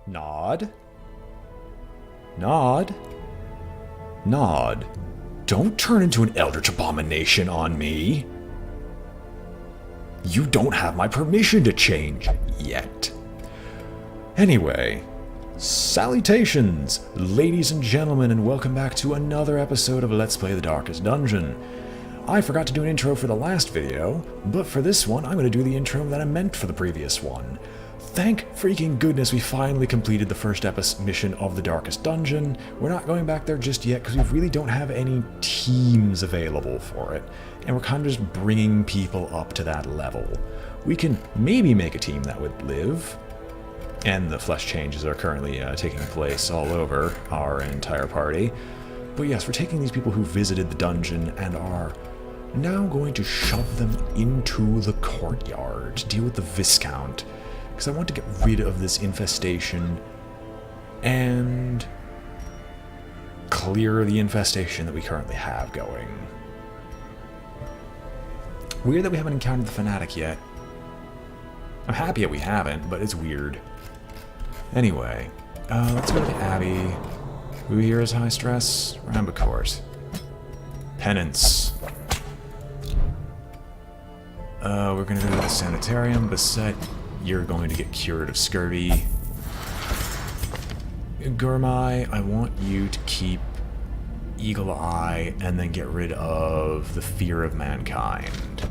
Nod? Nod? Nod. Don't turn into an eldritch abomination on me. You don't have my permission to change yet. Anyway, salutations, ladies and gentlemen, and welcome back to another episode of Let's Play the Darkest Dungeon. I forgot to do an intro for the last video, but for this one, I'm going to do the intro that I meant for the previous one. Thank freaking goodness we finally completed the first mission of the Darkest Dungeon. We're not going back there just yet because we really don't have any teams available for it, and we're kind of just bringing people up to that level. We can maybe make a team that would live, and the flesh changes are currently taking place all over our entire party. But yes, we're taking these people who visited the dungeon and are now going to shove them into the courtyard to deal with the Viscount. Because I want to get rid of this infestation and clear the infestation that we currently have going. Weird that we haven't encountered the Fanatic yet. I'm happy that we haven't, but it's weird. Anyway, let's go to Abbey. Who here is high stress? Rambacourt. Penance. We're gonna go to the Sanitarium. Beset. You're going to get cured of scurvy. Gurmai, I want you to keep Eagle Eye and then get rid of the Fear of Mankind.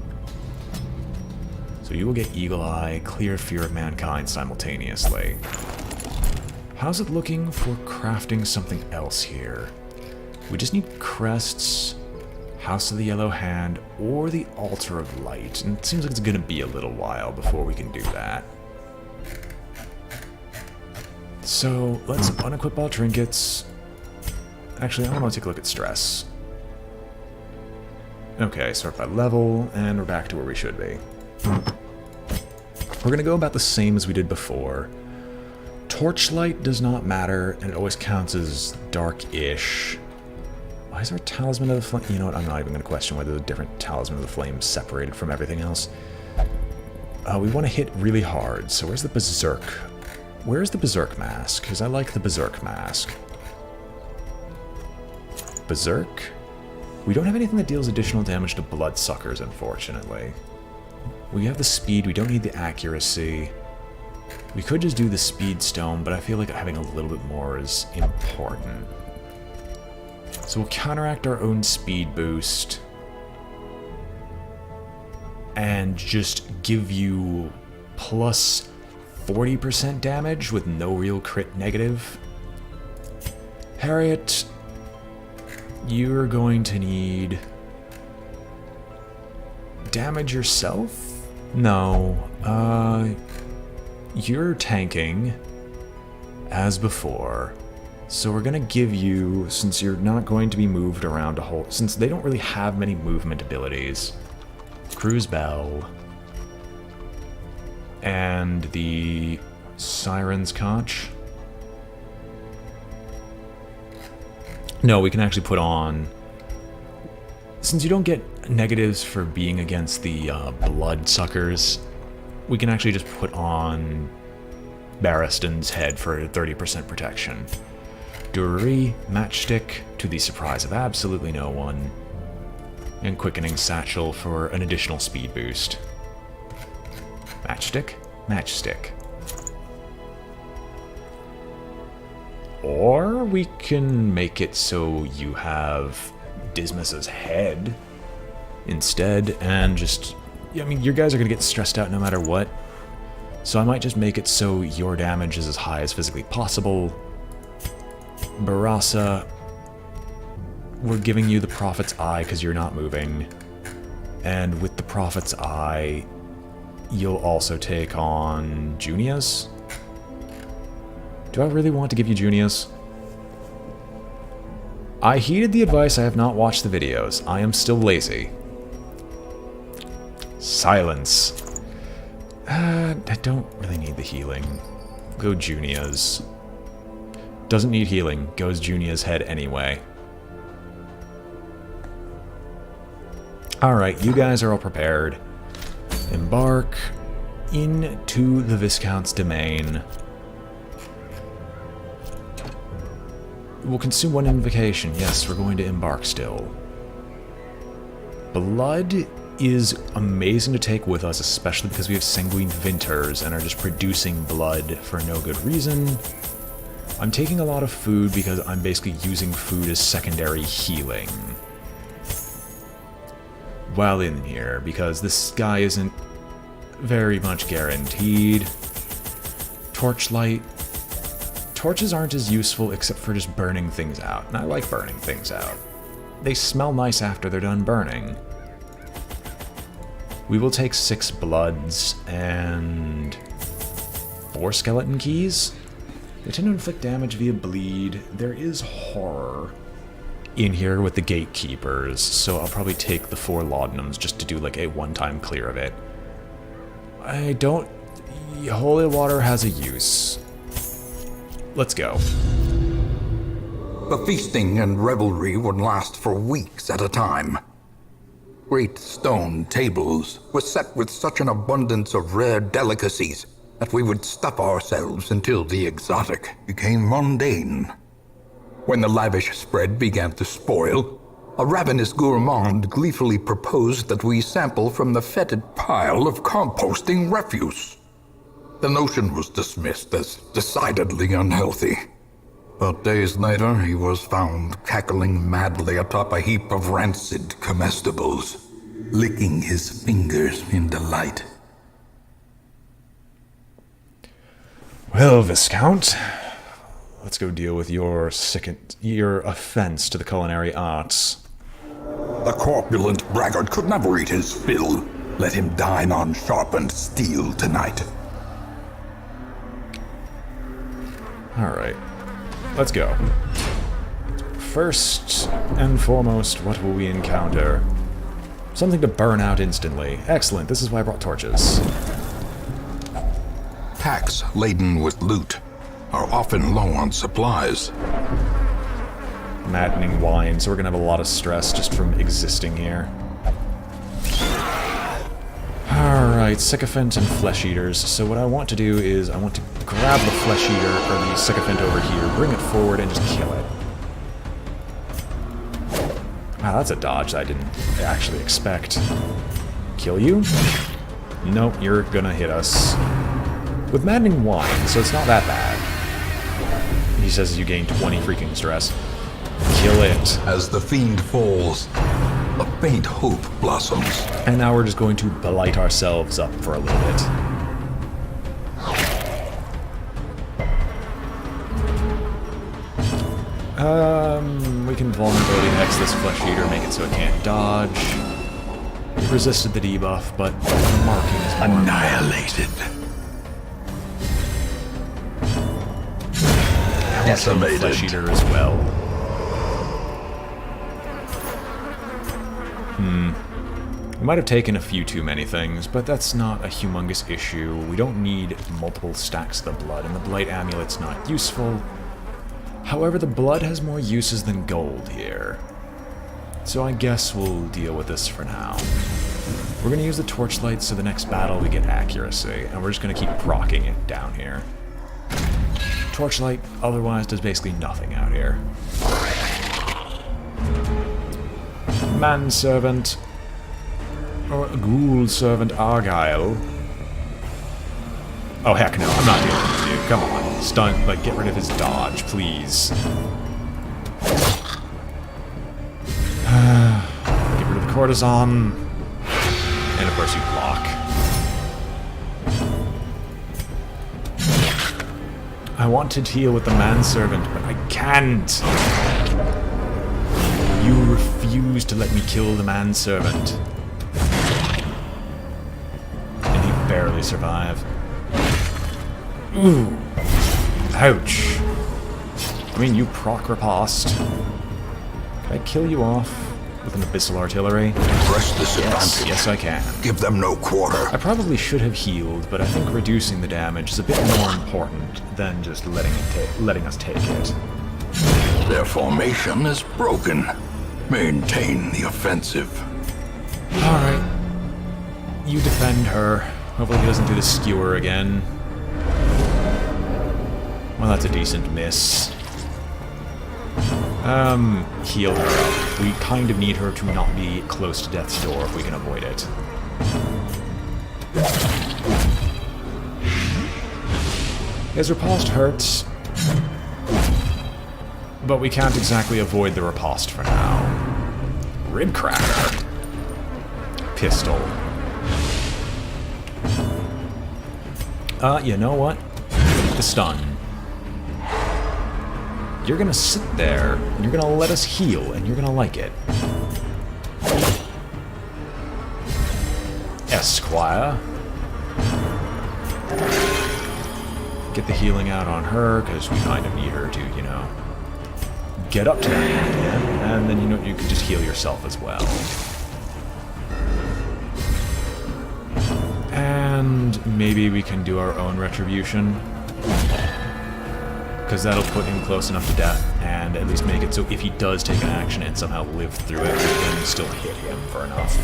So you will get Eagle Eye, clear Fear of Mankind simultaneously. How's it looking for crafting something else here? We just need crests, House of the Yellow Hand, or the Altar of Light, and it seems like it's going to be a little while before we can do that. So, let's unequip all trinkets. Actually, I want to take a look at stress. Okay, sort by level, and we're back to where we should be. We're going to go about the same as we did before. Torchlight does not matter, and it always counts as dark-ish. Why is our Talisman of the Flame? You know what, I'm not even going to question whether the different Talisman of the Flame is separated from everything else. We want to hit really hard, so where's the Berserk? Where's the Berserk Mask? Because I like the Berserk Mask. Berserk? We don't have anything that deals additional damage to Bloodsuckers, unfortunately. We have the speed, we don't need the accuracy. We could just do the Speed Stone, but I feel like having a little bit more is important. So we'll counteract our own speed boost and just give you plus 40% damage with no real crit negative. Harriet, you're going to need damage yourself? No, you're tanking as before. So we're going to give you, since you're not going to be moved around a whole... Since they don't really have many movement abilities, Cruise Bell, and the Siren's Conch. No, we can actually put on... Since you don't get negatives for being against the Bloodsuckers, we can actually just put on Barristan's head for 30% protection. Duree, Matchstick, to the surprise of absolutely no one, and Quickening Satchel for an additional speed boost. Matchstick? Matchstick. Or we can make it so you have Dismas's head instead, and just... I mean, your guys are going to get stressed out no matter what, so I might just make it so your damage is as high as physically possible. Barasa, we're giving you the Prophet's Eye because you're not moving. And with the Prophet's Eye, you'll also take on Junia's. Do I really want to give you Junia's? I heeded the advice, I have not watched the videos. I am still lazy. Silence. I don't really need the healing. Go Junia's. Doesn't need healing, goes Junia's head anyway. Alright, you guys are all prepared. Embark into the Viscount's domain. We'll consume one invocation. Yes, we're going to embark still. Blood is amazing to take with us, especially because we have sanguine vinters and are just producing blood for no good reason. I'm taking a lot of food because I'm basically using food as secondary healing while in here, because this guy isn't very much guaranteed. Torchlight. Torches aren't as useful except for just burning things out, and I like burning things out. They smell nice after they're done burning. We will take 6 bloods and 4 skeleton keys. They tend to inflict damage via bleed. There is horror in here with the gatekeepers, so I'll probably take the 4 laudanums just to do like a one-time clear of it. I don't... Holy water has a use. Let's go. The feasting and revelry would last for weeks at a time. Great stone tables were set with such an abundance of rare delicacies that we would stuff ourselves until the exotic became mundane. When the lavish spread began to spoil, a ravenous gourmand gleefully proposed that we sample from the fetid pile of composting refuse. The notion was dismissed as decidedly unhealthy. But days later, he was found cackling madly atop a heap of rancid comestibles, licking his fingers in delight. Well, Viscount, let's go deal with your offense to the culinary arts. The corpulent braggart could never eat his fill. Let him dine on sharpened steel tonight. Alright, let's go. First and foremost, what will we encounter? Something to burn out instantly. Excellent, this is why I brought torches. Packs laden with loot are often low on supplies. Maddening wine, so we're gonna have a lot of stress just from existing here. Alright, sycophant and flesh eaters. So what I want to do is I want to grab the flesh eater, or the sycophant over here, bring it forward, and just kill it. Wow, that's a dodge that I didn't actually expect. Kill you? Nope, you're gonna hit us. With maddening wine, so it's not that bad. He says you gain 20 freaking stress. Kill it. As the fiend falls, a faint hope blossoms. And now we're just going to blight ourselves up for a little bit. We can vulnerability hex this flesh eater, make it so it can't dodge. It resisted the debuff, but the marking is more annihilated. Decimated. Flesh eater as well. We might have taken a few too many things, but that's not a humongous issue. We don't need multiple stacks of the blood, and the blight amulet's not useful. However, the blood has more uses than gold here. So I guess we'll deal with this for now. We're going to use the torchlight so the next battle we get accuracy, and we're just going to keep proccing it down here. Torchlight otherwise does basically nothing out here. Manservant, or ghoul servant Argyle. Oh heck no, I'm not dealing with you. Come on, stun, like get rid of his dodge, please. Get rid of the courtesan, and of course you block. I want to deal with the manservant, but I can't. You refuse to let me kill the manservant. And he barely survived. Ooh. Ouch. I mean, you proc riposte. Can I kill you off with an abyssal artillery? Press this advantage. Yes, I can. Give them no quarter. I probably should have healed, but I think reducing the damage is a bit more important than just letting us take it. Their formation is broken. Maintain the offensive. Alright. You defend her. Hopefully he doesn't do the skewer again. Well, that's a decent miss. Heal her up. We kind of need her to not be close to death's door if we can avoid it. His riposte hurts, but we can't exactly avoid the riposte for now. Rib cracker. Pistol. You know what? The stun. You're gonna sit there, and you're gonna let us heal, and you're gonna like it. Esquire. Get the healing out on her, because we kind of need her to, you know, get up to that point again, and then, you know, you can just heal yourself as well. And maybe we can do our own retribution. Because that'll put him close enough to death, and at least make it so if he does take an action and somehow live through it, we can still hit him for enough.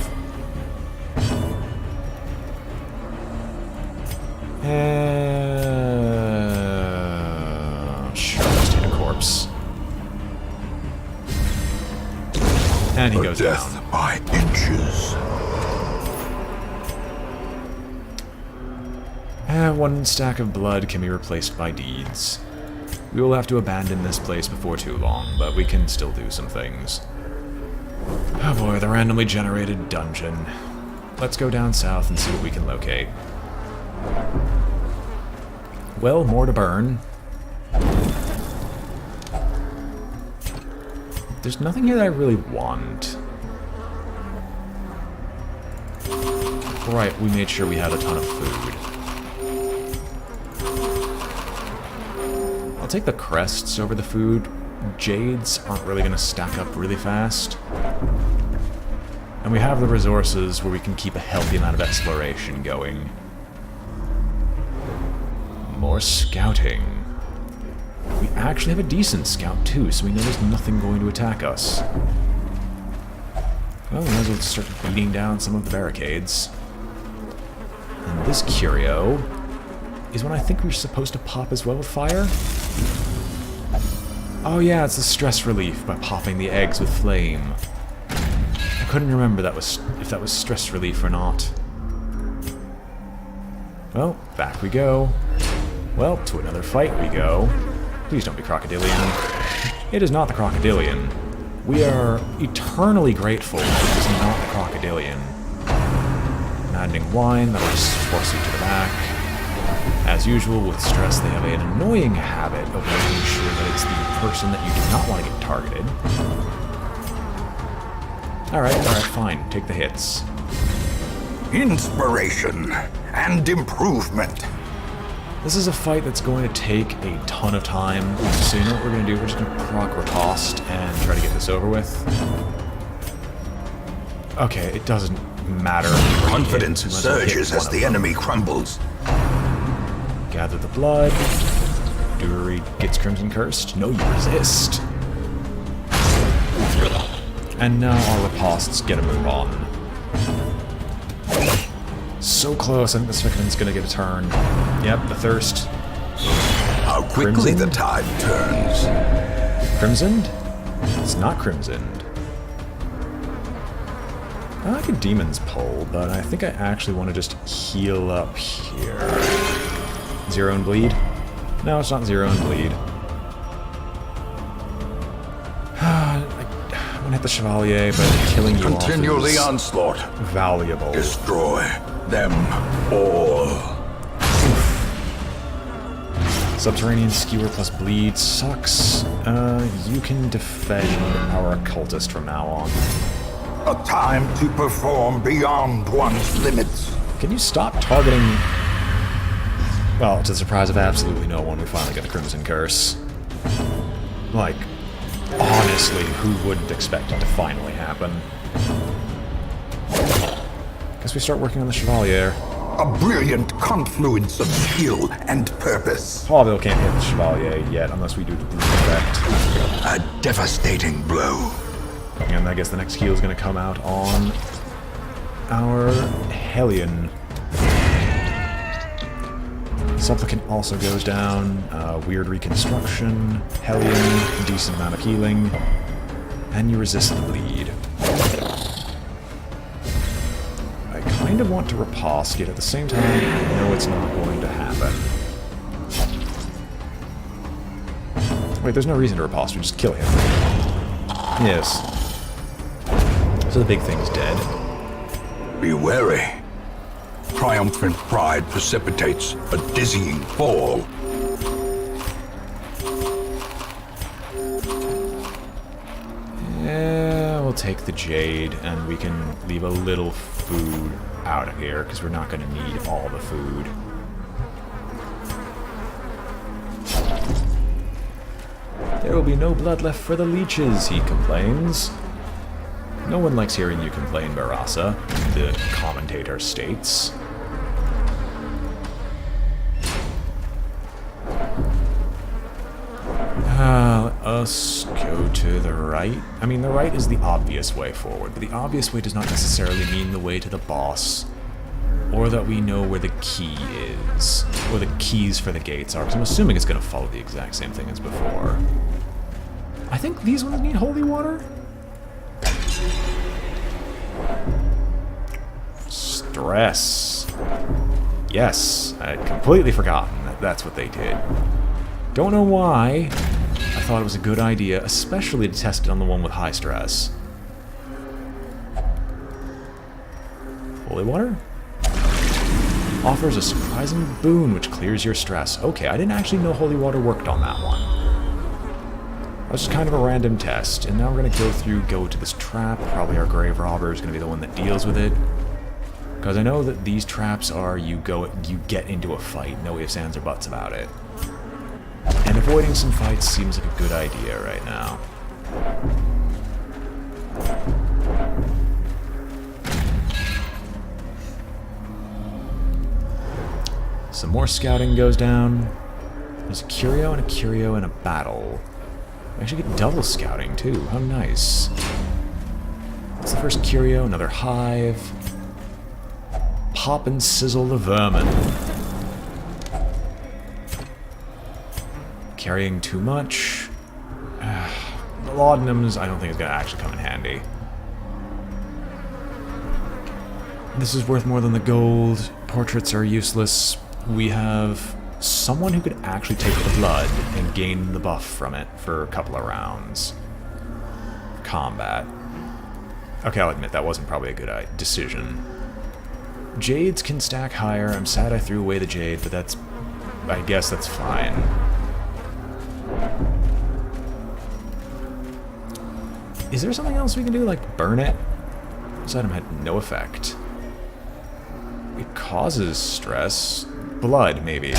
Sure, just hit a corpse. And he goes death down. By inches. One stack of blood can be replaced by deeds. We will have to abandon this place before too long, but we can still do some things. Oh boy, the randomly generated dungeon. Let's go down south and see what we can locate. Well, more to burn. There's nothing here that I really want. Right, we made sure we had a ton of food. I'll take the crests over the food. Jades aren't really going to stack up really fast. And we have the resources where we can keep a healthy amount of exploration going. More scouting. We actually have a decent scout too, so we know there's nothing going to attack us. Well, we might as well start beating down some of the barricades. And this curio is one I think we're supposed to pop as well with fire. Oh yeah, it's the stress relief by popping the eggs with flame. I couldn't remember if that was stress relief or not. Well, back we go. Well, to another fight we go. Please don't be crocodilian. It is not the crocodilian. We are eternally grateful that it is not the crocodilian. Maddening wine, that'll just force you to the back. As usual, with stress, they have an annoying habit of making sure that it's the person that you do not want to get targeted. Alright, fine. Take the hits. Inspiration and improvement. This is a fight that's going to take a ton of time, so you know what we're going to do? We're just going to proc riposte and try to get this over with. Okay, it doesn't matter. Confidence surges as the enemy crumbles. Gather the blood. Dury gets Crimson Cursed. No, you resist. And now our ripostes get a move on. So close, I think this victim's gonna get a turn. Yep, the thirst. How quickly Crimsoned? the tide turns. Crimsoned? It's not crimsoned. I like a demon's pull, but I think I actually want to just heal up here. Zero and bleed? No, it's not zero and bleed. I'm gonna hit the Chevalier, but killing you Continue off the is onslaught. valuable. Destroy them all. Subterranean Skewer plus bleed sucks. You can defend our occultist from now on. A time to perform beyond one's limits. Can you stop targeting... Well, to the surprise of absolutely no one, we finally got a Crimson Curse. Like, honestly, who wouldn't expect it to finally happen? Guess we start working on the Chevalier. A brilliant confluence of skill and purpose. Paulville can't hit the Chevalier yet, unless we do the bleed effect. A devastating blow. And I guess the next heal is going to come out on our Hellion. Supplicant also goes down. Weird reconstruction. Hellion, decent amount of healing. And you resist the bleed. I kind of want to riposte, yet at the same time, I know it's not going to happen. Wait, there's no reason to riposte, we just kill him. Yes. So the big thing's dead. Be wary. Triumphant pride precipitates a dizzying fall. Yeah, we'll take the jade, and we can leave a little food out of here, because we're not going to need all the food. There will be no blood left for the leeches, he complains. No one likes hearing you complain, Barasa, the commentator states. Let us go to the right. I mean, the right is the obvious way forward, but the obvious way does not necessarily mean the way to the boss, or that we know where the key is, or the keys for the gates are, because I'm assuming it's going to follow the exact same thing as before. I think these ones need holy water? Stress. Yes, I had completely forgotten that that's what they did. Don't know why. I thought it was a good idea, especially to test it on the one with high stress. Holy water? Offers a surprising boon which clears your stress. Okay, I didn't actually know holy water worked on that one. That was just kind of a random test, and now we're going to go to this trap. Probably our grave robber is going to be the one that deals with it. Because I know that these traps are you get into a fight, no ifs, ands, or buts about it. And avoiding some fights seems like a good idea right now. Some more scouting goes down. There's a curio and a curio and a battle. I actually get double scouting too, how nice. What's the first curio? Another hive. Pop and sizzle the vermin. Carrying too much. The laudanums I don't think is going to actually come in handy. This is worth more than the gold. Portraits are useless. We have someone who could actually take the blood and gain the buff from it for a couple of rounds. Combat. Okay, I'll admit that wasn't probably a good decision. Jades can stack higher. I'm sad I threw away the jade, but that's... I guess that's fine. Is there something else we can do, like burn it? This item had no effect. It causes stress. Blood, maybe.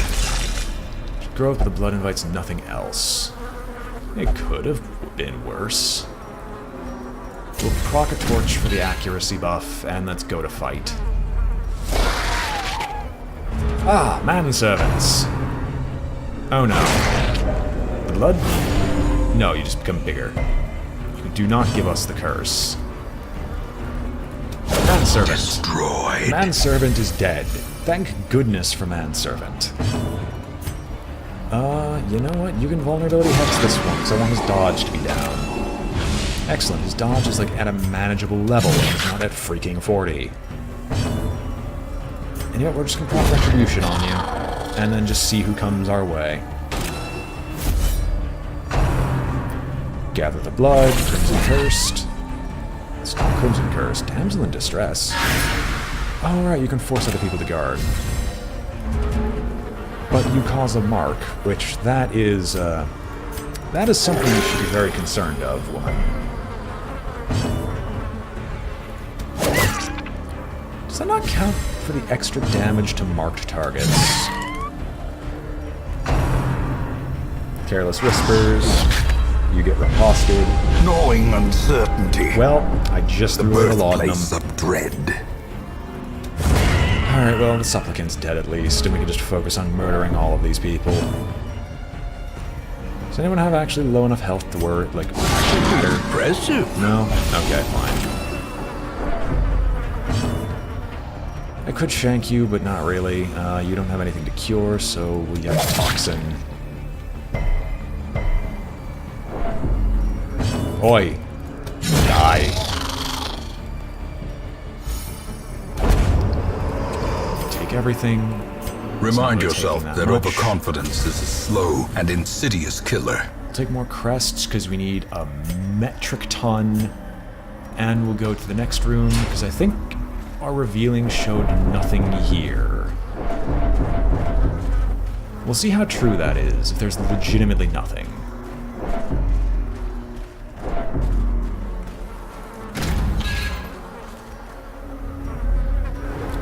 Growth, the blood invites nothing else. It could have been worse. We'll proc a torch for the accuracy buff, and let's go to fight. Ah, manservants. Oh no. Blood? No, you just become bigger. You do not give us the curse. Manservant. Destroyed. Manservant is dead. Thank goodness for Manservant. You know what? You can vulnerability hex this one, because I want his dodge to be down. Excellent. His dodge is like at a manageable level, and it's not at freaking 40. And you know what? We're just going to pop Retribution on you, and then just see who comes our way. Gather the blood, Crimson Cursed. It's not Crimson Cursed, Damsel in Distress. Oh, right, you can force other people to guard. But you cause a mark, which that is something you should be very concerned of, woman. Does that not count for the extra damage to marked targets? Careless Whispers. You get riposted. Gnawing uncertainty. Well, I just threw away the laudanum. Birthplace of dread. Alright, well, the supplicant's dead at least, and we can just focus on murdering all of these people. Does anyone have actually low enough health to where it, like, actually matter? Impressive. No? Okay, fine. I could shank you, but not really. You don't have anything to cure, so we have toxin. Oi! Die. Take everything. Remind yourself that that much. overconfidence is a slow and insidious killer. Take more crests, because we need a metric ton. And we'll go to the next room, because I think our revealing showed nothing here. We'll see how true that is, if there's legitimately nothing.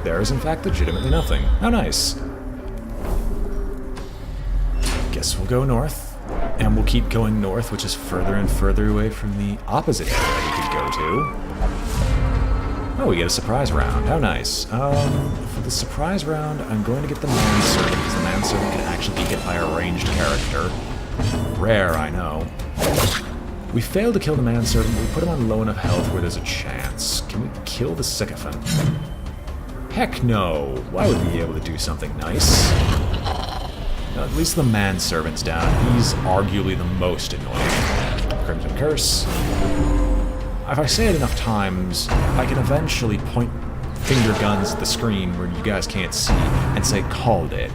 There is in fact legitimately nothing. How nice. Guess we'll go north. And we'll keep going north, which is further and further away from the opposite area we could go to. Oh, we get a surprise round. How nice. For the surprise round, I'm going to get the manservant, because the manservant can actually be hit by a ranged character. Rare, I know. We failed to kill the manservant, but we put him on low enough health where there's a chance. Can we kill the sycophant? Heck no! Why would we be able to do something nice? At least the manservant's down. He's arguably the most annoying. Crimson Curse. If I say it enough times, I can eventually point finger guns at the screen where you guys can't see and say, called it.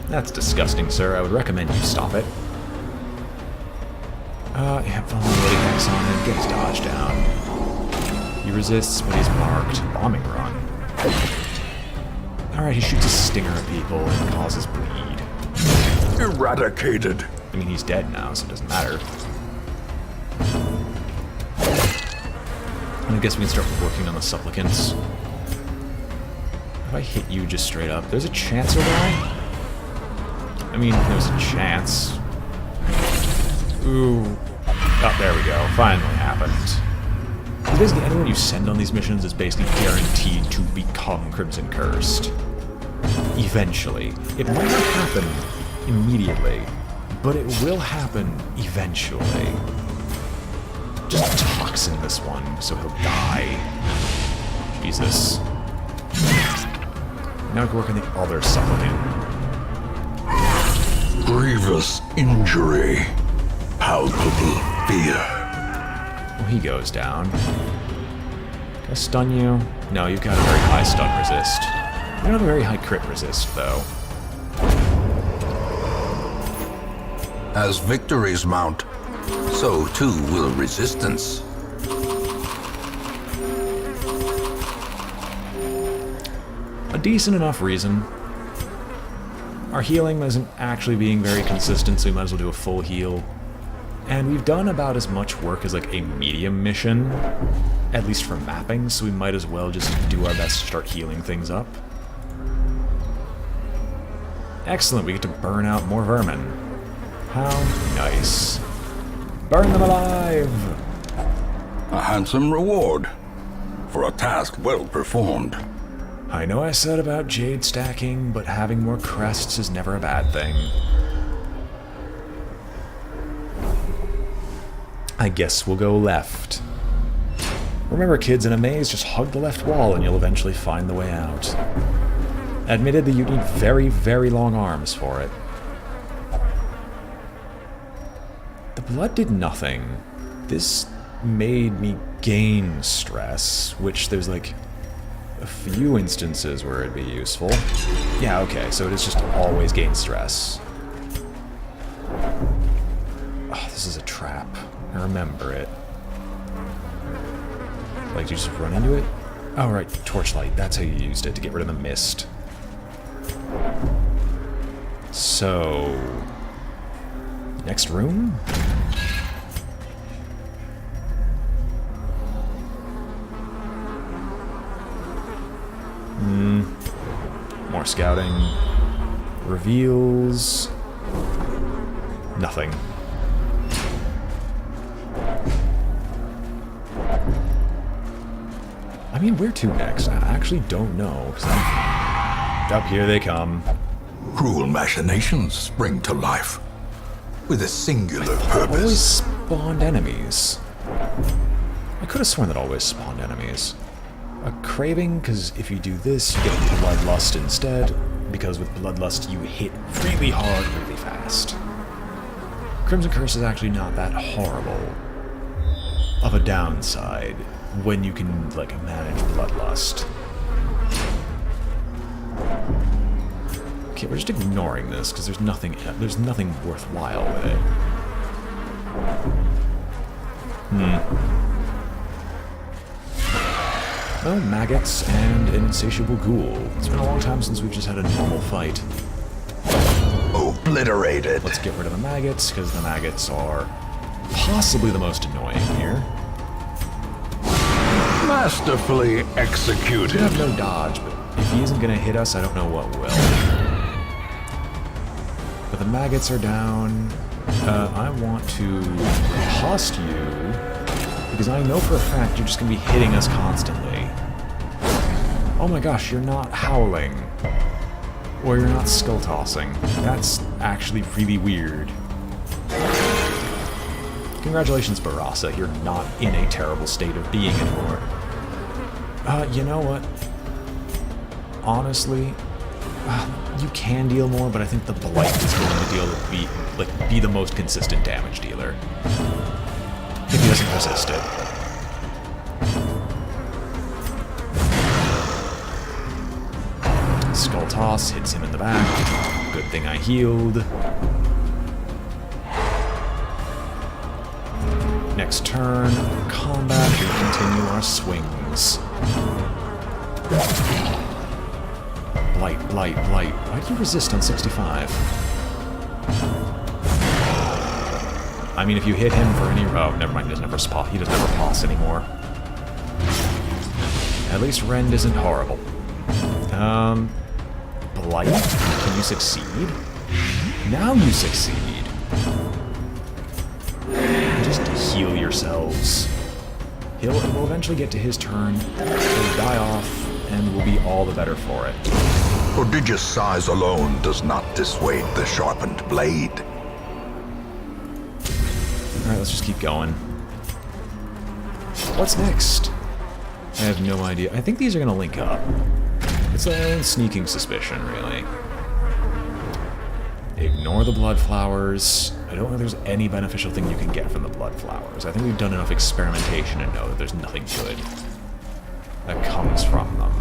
That's disgusting, sir. I would recommend you stop it. Yeah, vulnerability hex on him. Get his dodge down. He resists, but he's marked. Bombing run. Alright, he shoots a stinger at people and causes bleed. Eradicated. I mean, he's dead now, so it doesn't matter. And I guess we can start working on the supplicants. If I hit you just straight up, there's a chance you'll die? I mean, there's a chance. Ooh. Oh, there we go. Finally happened. Basically, anyone you send on these missions is basically guaranteed to become Crimson Cursed. Eventually. It might not happen immediately, but it will happen eventually. Just toxin this one, so he'll die. Jesus. Now we can work on the other supplicant. Grievous injury. Palpable fear. Well, he goes down. Can I stun you? No, you've got a very high stun resist. You don't have a very high crit resist, though. As victories mount, so too will resistance. A decent enough reason. Our healing isn't actually being very consistent, so we might as well do a full heal. And we've done about as much work as like a medium mission, at least for mapping, so we might as well just do our best to start healing things up. Excellent, we get to burn out more vermin. How nice. Burn them alive! A handsome reward for a task well performed. I know I said about jade stacking, but having more crests is never a bad thing. I guess we'll go left. Remember, kids, in a maze, just hug the left wall and you'll eventually find the way out. Admittedly, you need very, very long arms for it. The blood did nothing. This made me gain stress, which there's like a few instances where it'd be useful. Yeah, okay, so it is just always gain stress. Oh, this is a trap. I remember it. Like, you just run into it? Oh, right, torchlight. That's how you used it, to get rid of the mist. So... next room? More scouting. Reveals... nothing. I mean, where to next? I actually don't know. Up here they come. Cruel machinations spring to life with a singular Always purpose. spawned enemies. I could have sworn that always spawned enemies. a craving, because if you do this, you get bloodlust instead, because with bloodlust you hit really hard, really fast. Crimson Curse is actually not that horrible of a downside when you can, like, manage bloodlust. Okay, we're just ignoring this, because there's nothing worthwhile with it. Well, maggots and an insatiable ghoul. It's been a long time since we've just had a normal fight. Obliterated. Let's get rid of the maggots, because the maggots are possibly the most annoying here. Masterfully We executed. have no dodge, but if he isn't going to hit us, I don't know what will. But the maggots are down. I want to cost you, because I know for a fact you're just going to be hitting us constantly. Oh my gosh, you're not howling. Or you're not skull tossing. That's actually really weird. Congratulations, Barasa. You're not in a terrible state of being anymore. You know what? Honestly, you can deal more, but I think the Blight is going to be the most consistent damage dealer. If he doesn't resist it. Skull Toss hits him in the back. Good thing I healed. Next turn, combat, we continue our swings. Blight, Blight, Blight. Why do you resist on 65? I mean, if you hit him for any... Oh, never mind, he doesn't ever pause anymore. At least Rend isn't horrible. Blight? Can you succeed? Now you succeed! Just heal yourselves. We'll eventually get to his turn, he'll die off, and we'll be all the better for it. Prodigious size alone does not dissuade the sharpened blade. Alright, let's just keep going. What's next? I have no idea. I think these are going to link up. It's my own sneaking suspicion, really. Ignore the blood flowers. I don't know if there's any beneficial thing you can get from the blood flowers. I think we've done enough experimentation to know that there's nothing good that comes from them.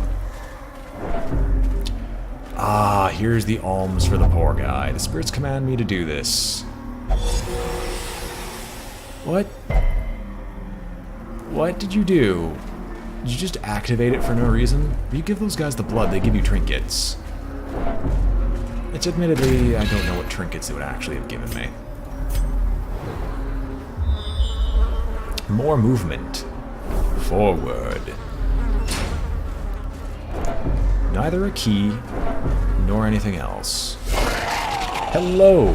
Ah, here's the alms for the poor guy. The spirits command me to do this. What? What did you do? Did you just activate it for no reason? If you give those guys the blood, they give you trinkets. It's admittedly, I don't know what trinkets they would actually have given me. More movement. Forward. Neither a key, nor anything else. Hello!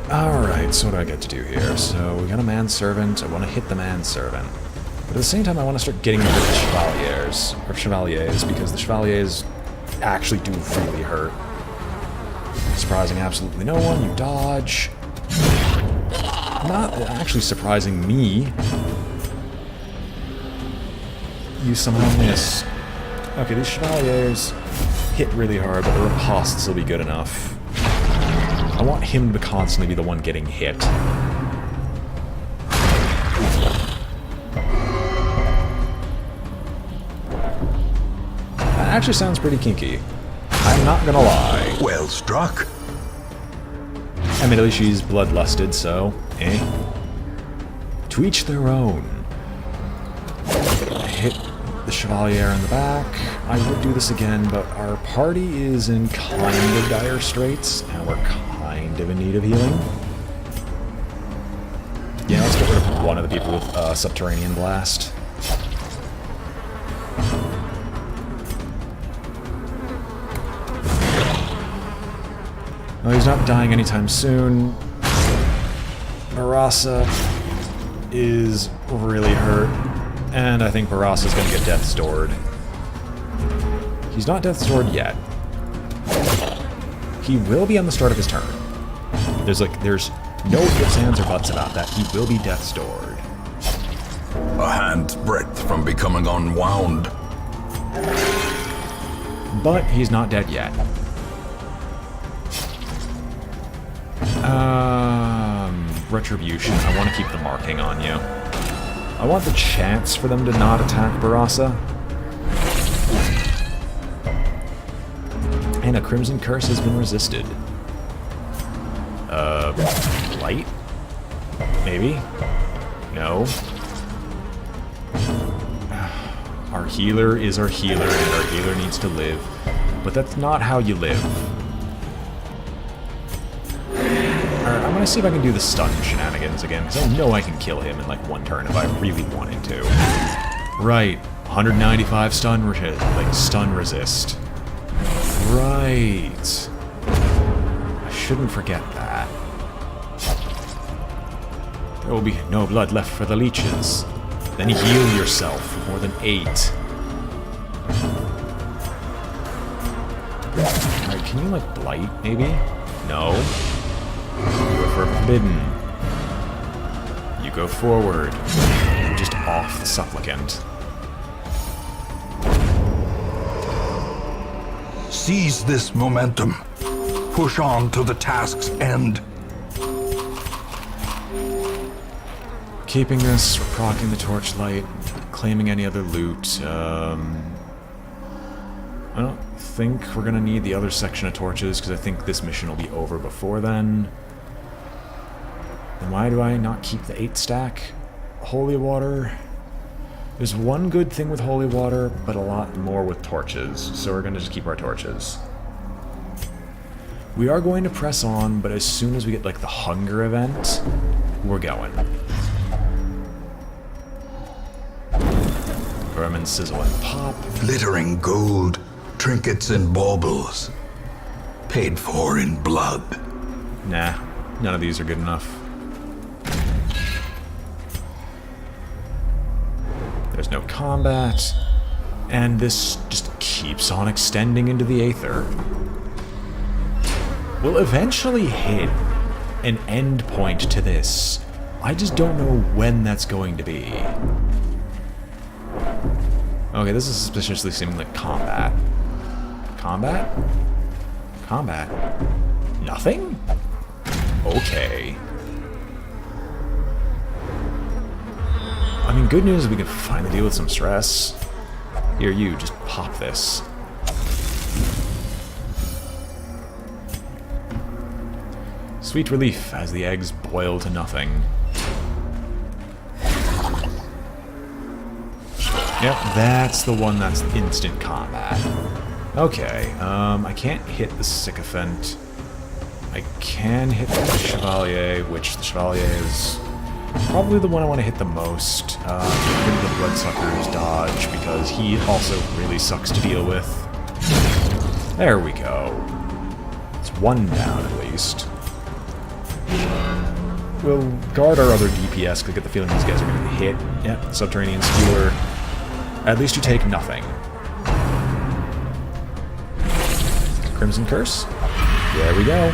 Alright, so what do I get to do here? So, we got a manservant. I want to hit the manservant. But at the same time, I want to start getting rid of the chevaliers, because the chevaliers actually do really hurt. Surprising absolutely no one, you dodge. Not actually surprising me. You somehow miss. Okay, these chevaliers hit really hard, but the ripostes will be good enough. I want him to constantly be the one getting hit. That actually sounds pretty kinky. I'm not gonna lie. Well struck. Admittedly, she's bloodlusted, so, To each their own. Hit the Chevalier in the back. I would do this again, but our party is in kind of dire straits, and we're kind of in need of healing. Yeah, let's get rid of one of the people with Subterranean Blast. Well, he's not dying anytime soon. Barasa is really hurt, and I think Barasa's gonna get Death Stored. He's not Death Stored yet. He will be on the start of his turn. There's no ifs, ands, or buts about that. He will be Death Stored. A hand's breadth from becoming unwound. But he's not dead yet. Retribution. I want to keep the marking on you. I want the chance for them to not attack Barasa. And a Crimson Curse has been resisted. Light? Maybe? No. Our healer is our healer, and our healer needs to live. But that's not how you live. Alright, I'm gonna see if I can do the stun shenanigans again, because I know I can kill him in like one turn if I really wanted to. Right, 195 stun resist. Right. I shouldn't forget that. There will be no blood left for the leeches. Then heal yourself for more than 8. Alright, can you like blight, maybe? No. You are forbidden. You go forward. You're just off the supplicant. Seize this momentum. Push on to the task's end. Keeping this, proccing the torchlight, claiming any other loot. I don't think we're gonna need the other section of torches, because I think this mission will be over before then. Then why do I not keep the 8 stack? Holy water. There's one good thing with holy water, but a lot more with torches, so we're gonna just keep our torches. We are going to press on, but as soon as we get like the hunger event, we're going. Vermin sizzle and pop. Glittering gold, trinkets and baubles. Paid for in blood. Nah, none of these are good enough. There's no combat, and this just keeps on extending into the Aether. We'll eventually hit an end point to this. I just don't know when that's going to be. Okay, this is suspiciously seeming like combat. Combat? Combat? Nothing? Okay. I mean, good news is we can finally deal with some stress. Here, you, just pop this. Sweet relief as the eggs boil to nothing. Yep, that's the one that's instant combat. Okay, I can't hit the Sycophant. I can hit the Chevalier, which the Chevalier is probably the one I want to hit the most. Get the Bloodsucker's dodge, because he also really sucks to deal with. There we go. It's one down at least. We'll guard our other DPS, because I get the feeling these guys are going to hit. Yep, Subterranean Skewer. At least you take nothing. Crimson Curse. There we go.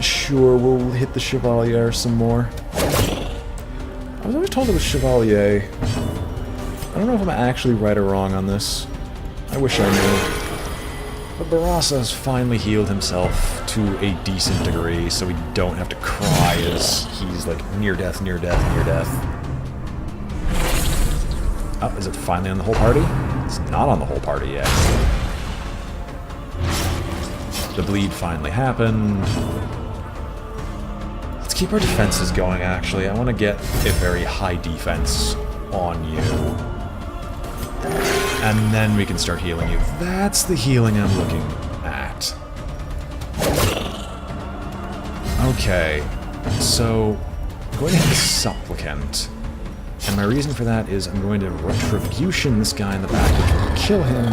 Sure, we'll hit the Chevalier some more. I was always told it was Chevalier. I don't know if I'm actually right or wrong on this. I wish I knew. But Barasa has finally healed himself to a decent degree, so we don't have to cry as he's like near death, near death, near death. Oh, is it finally on the whole party? It's not on the whole party yet. The bleed finally happened. Let's keep our defenses going, actually. I want to get a very high defense on you. And then we can start healing you. That's the healing I'm looking at. Okay, so I'm going to hit the Supplicant. And my reason for that is I'm going to Retribution this guy in the back, which will kill him,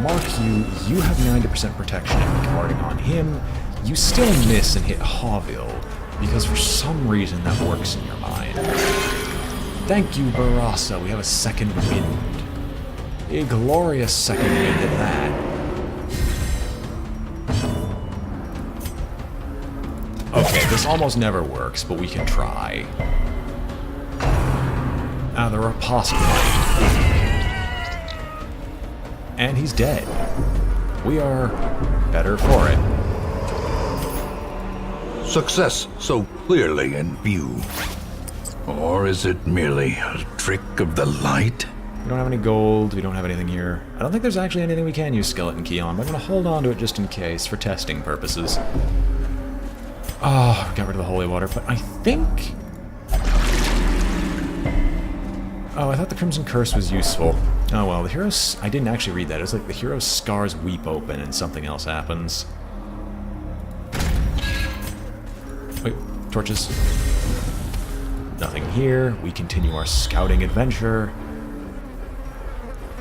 mark you, you have 90% protection and guarding on him. You still miss and hit Havil, because for some reason that works in your mind. Thank you, Barasa, we have a second wind. A glorious second wind at that. Okay, This almost never works, but we can try. Ah, the riposte might. And he's dead. We are better for it. Success so clearly in view. Or is it merely a trick of the light? We don't have any gold, we don't have anything here. I don't think there's actually anything we can use skeleton key on, but I'm going to hold on to it just in case, for testing purposes. Oh, got rid of the holy water, but I think... Oh, I thought the Crimson Curse was useful. Oh well, the hero's... I didn't actually read that. It was like the hero's scars weep open and something else happens. Wait, torches. Nothing here. We continue our scouting adventure.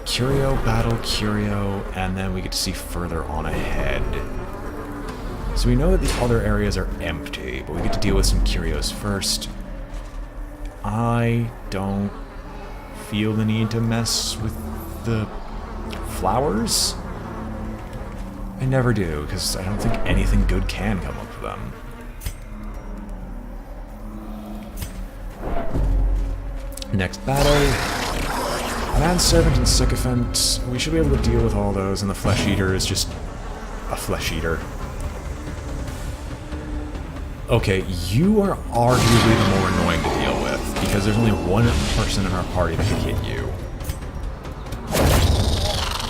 Curio, battle, Curio, and then we get to see further on ahead. So we know that the other areas are empty, but we get to deal with some Curios first. I don't feel the need to mess with the flowers. I never do, because I don't think anything good can come up with them. Next battle. Manservant and Sycophant. We should be able to deal with all those, and the Flesh Eater is just a Flesh Eater. Okay, you are arguably the more annoying to deal with, because there's only one person in our party that can hit you.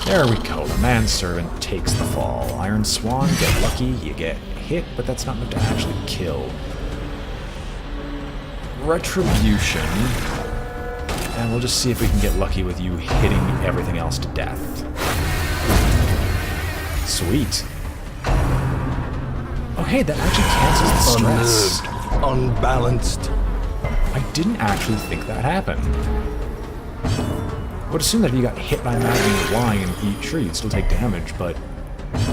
There we go, the Manservant takes the fall. Iron Swan, get lucky, you get hit, but that's not enough to actually kill. Retribution. And we'll just see if we can get lucky with you hitting everything else to death. Sweet. Oh hey, that actually cancels the stress. Unnerved, unbalanced. I didn't actually think that happened. I would assume that if you got hit by a maddening flying and sure, you'd still take damage, but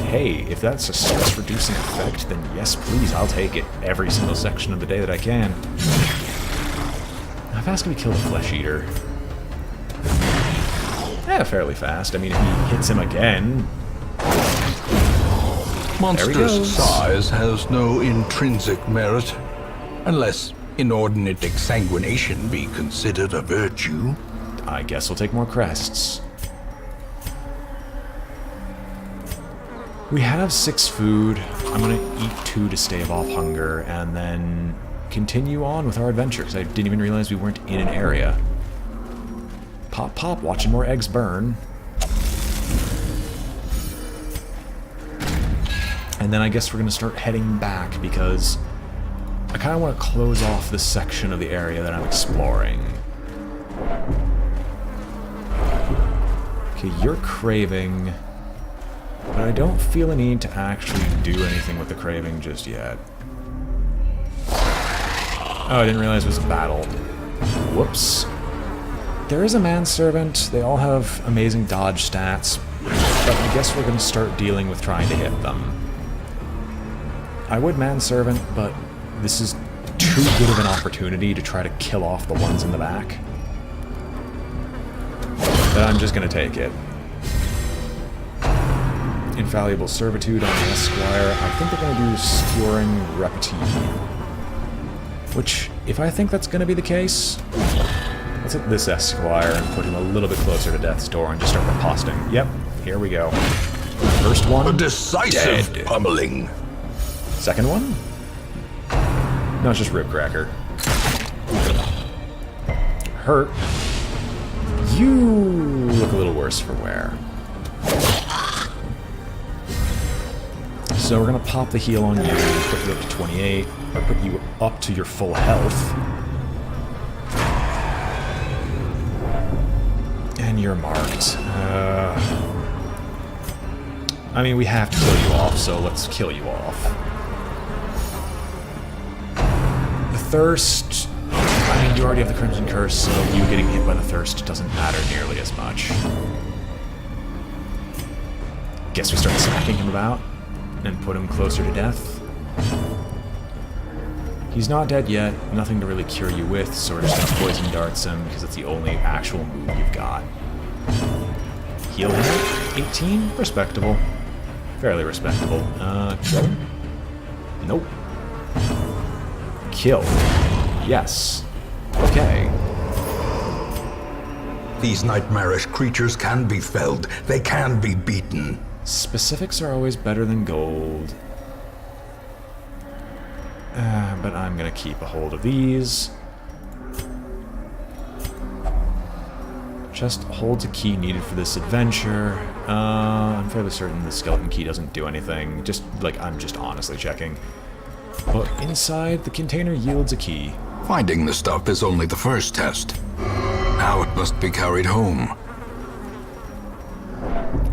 hey, if that's a stress-reducing effect, then yes, please, I'll take it every single section of the day that I can. How fast can we kill the Flesh Eater? Yeah, fairly fast. I mean, if he hits him again... Monstrous size has no intrinsic merit, unless inordinate exsanguination be considered a virtue. I guess we'll take more crests. We have 6 food. I'm gonna eat 2 to stave off hunger, and then continue on with our adventure, because I didn't even realize we weren't in an area. Pop, pop, watching more eggs burn. And then I guess we're going to start heading back, because I kind of want to close off this section of the area that I'm exploring. Okay, you're craving, but I don't feel a need to actually do anything with the craving just yet. Oh, I didn't realize it was a battle. Whoops. There is a Manservant. They all have amazing dodge stats, but I guess we're going to start dealing with trying to hit them. I would Manservant, but this is too good of an opportunity to try to kill off the ones in the back. But I'm just going to take it. Infallible Servitude on the Esquire. I think they're going to do Skewering Repartee. Which, if I think that's going to be the case, let's hit this Esquire and put him a little bit closer to death's door and just start riposting. Yep, here we go. First one, A decisive dead. pummeling. Second one? No, it's just Ribcracker. Hurt. You look a little worse for wear. So we're going to pop the heal on you, put you up to 28, or put you up to your full health. And you're marked. I mean, we have to kill you off, so let's kill you off. The Thirst... I mean, you already have the Crimson Curse, so you getting hit by the Thirst doesn't matter nearly as much. Guess we start smacking him about, and put him closer to death. He's not dead yet, nothing to really cure you with, so we're just gonna Poison Darts him, because it's the only actual move you've got. Heal him, 18, respectable. Fairly respectable. Kill him? Nope. Kill. Yes. Okay. These nightmarish creatures can be felled. They can be beaten. Specifics are always better than gold. But I'm gonna keep a hold of these. Just holds a key needed for this adventure. I'm fairly certain the skeleton key doesn't do anything. Just, like, I'm just honestly checking. But inside, the container yields a key. Finding the stuff is only the first test. Now it must be carried home.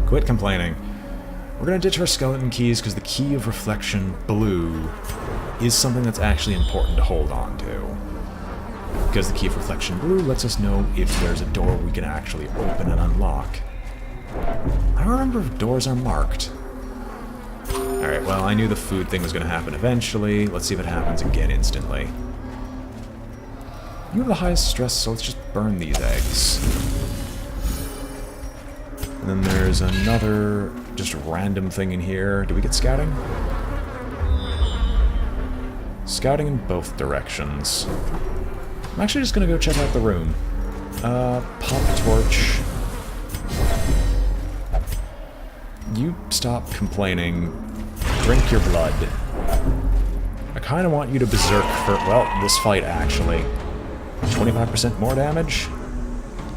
Quit complaining. We're gonna ditch our skeleton keys because the key of reflection, blue, is something that's actually important to hold on to. Because the key of reflection blue lets us know if there's a door we can actually open and unlock. I don't remember if doors are marked. Alright, well, I knew the food thing was going to happen eventually. Let's see if it happens again instantly. You have the highest stress, so let's just burn these eggs. And then there's another just random thing in here. Do we get scouting? Scouting in both directions. I'm actually just gonna go check out the room. Pop torch. You stop complaining. Drink your blood. I kinda want you to berserk for, well, this fight actually. 25% more damage?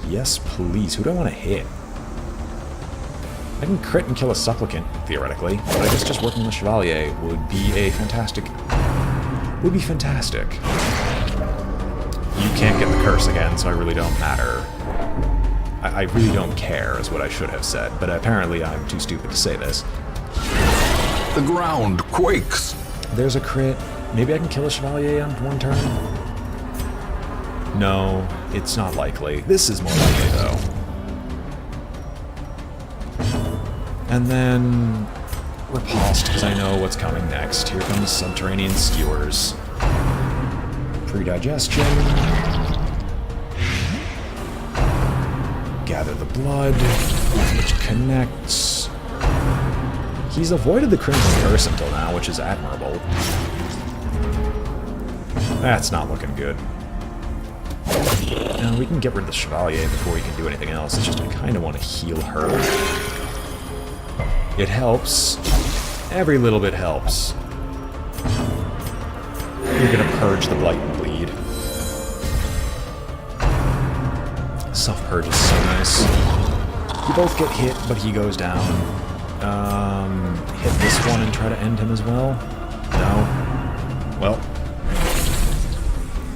Yes, please. Who do I want to hit? I can crit and kill a supplicant, theoretically, but I guess just working with Chevalier would be a fantastic... would be fantastic. You can't get the curse again, so I really don't matter. I really don't care, is what I should have said, but apparently I'm too stupid to say this. The ground quakes. There's a crit. Maybe I can kill a Chevalier on one turn? No, it's not likely. This is more likely, though. And then... riposte, because I know what's coming next. Here comes subterranean skewers. Predigestion. Gather the blood, which connects. He's avoided the Crimson Curse until now, which is admirable. That's not looking good. Now, we can get rid of the Chevalier before we can do anything else. It's just I kind of want to heal her. It helps. Every little bit helps. You're gonna purge the blight and bleed. Self-purge is so nice. You both get hit, but he goes down. Hit this one and try to end him as well? No. Well.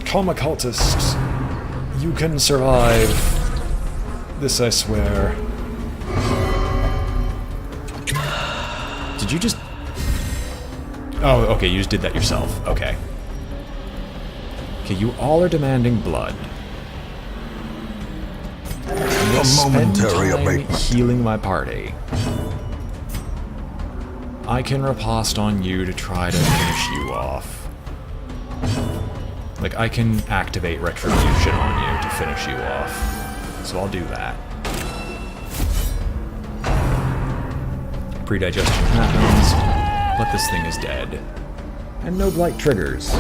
Come, occultists. You can survive. This I swear. Did you just... Oh, okay, you just did that yourself. Okay. Okay, you all are demanding blood. A momentary abatement. Healing my party. I can riposte on you to try to finish you off. Like, I can activate Retribution on you to finish you off. So I'll do that. Predigestion happens, but this thing is dead. And no blight triggers.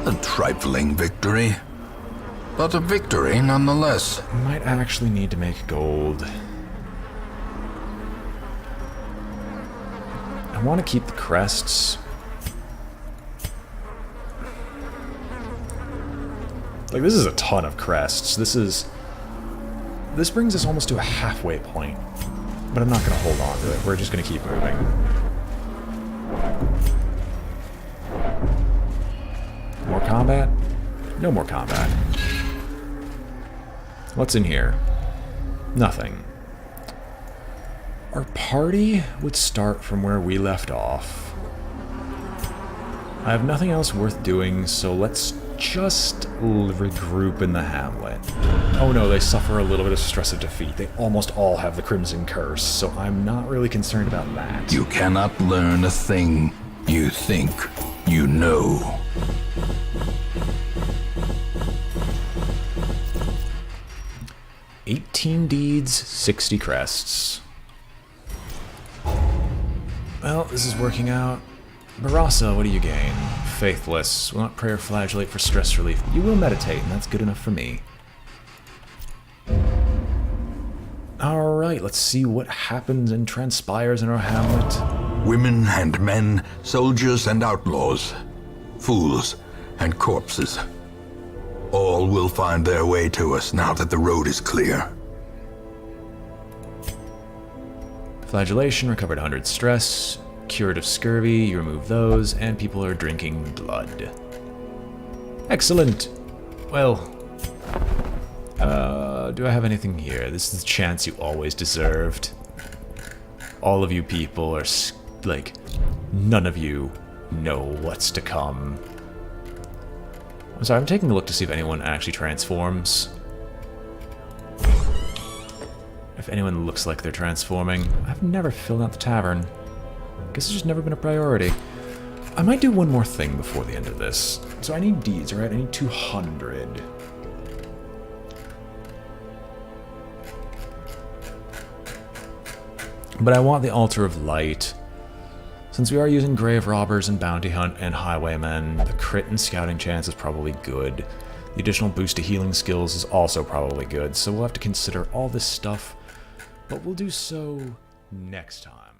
A trifling victory. But a victory nonetheless. Might actually need to make gold. I want to keep the crests. Like, this is a ton of crests. This brings us almost to a halfway point. But I'm not going to hold on to it. We're just going to keep moving. More combat? No more combat. What's in here? Nothing. Our party would start from where we left off. I have nothing else worth doing, so let's just regroup in the hamlet. Oh no, they suffer a little bit of stress of defeat. They almost all have the Crimson Curse, so I'm not really concerned about that. You cannot learn a thing you think you know. "18 deeds, 60 crests. Well, this is working out. Barasa, what do you gain? Faithless. Will not pray or flagellate for stress relief. You will meditate, and that's good enough for me. Alright, let's see what happens and transpires in our hamlet. Women and men, soldiers and outlaws, fools and corpses. All will find their way to us now that the road is clear. Flagellation, recovered 100 stress. Cured of scurvy, you remove those, and people are drinking blood. Excellent! Well, do I have anything here? This is the chance you always deserved. All of you people are, like, none of you know what's to come. I'm sorry, I'm taking a look to see if anyone actually transforms. If anyone looks like they're transforming. I've never filled out the tavern. Guess it's just never been a priority. I might do one more thing before the end of this. So I need deeds, right? I need 200. But I want the Altar of Light. Since we are using Grave Robbers and Bounty Hunt and Highwaymen, the crit and scouting chance is probably good. The additional boost to healing skills is also probably good, so we'll have to consider all this stuff, but we'll do so next time.